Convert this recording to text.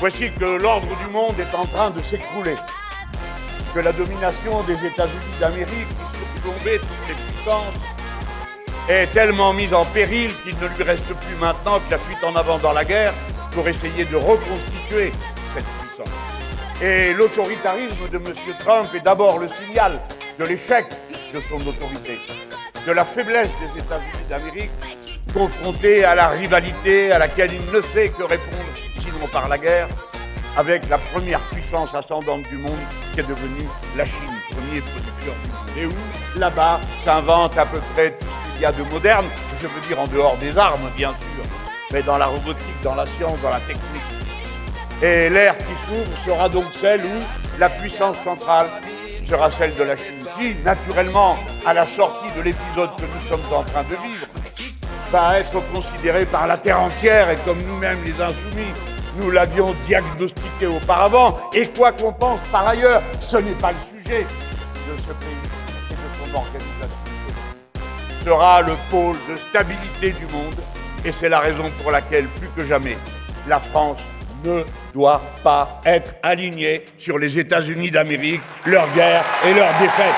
Voici que l'ordre du monde est en train de s'écrouler, que la domination des États-Unis d'Amérique, qui surplombait toutes les puissances, est tellement mise en péril qu'il ne lui reste plus maintenant que la fuite en avant dans la guerre pour essayer de reconstituer cette puissance. Et l'autoritarisme de M. Trump est d'abord le signal de l'échec de son autorité, de la faiblesse des États-Unis d'Amérique, confrontés à la rivalité à laquelle il ne sait que répondre, sinon par la guerre, avec la première puissance ascendante du monde, qui est devenue la Chine, premier producteur du monde. Et où, là-bas, s'invente à peu près tout ce qu'il y a de moderne, je veux dire en dehors des armes, bien sûr, mais dans la robotique, dans la science, dans la technique. Et l'ère qui s'ouvre sera donc celle où la puissance centrale sera celle de la Chine, qui, naturellement, à la sortie de l'épisode que nous sommes en train de vivre, va être considérée par la terre entière, et comme nous-mêmes les insoumis, nous l'avions diagnostiqué auparavant, et quoi qu'on pense par ailleurs, ce n'est pas le sujet de ce pays et de son organisation. Sera le pôle de stabilité du monde, et c'est la raison pour laquelle, plus que jamais, la France ne doit pas être alignée sur les États-Unis d'Amérique, leur guerre et leur défaite.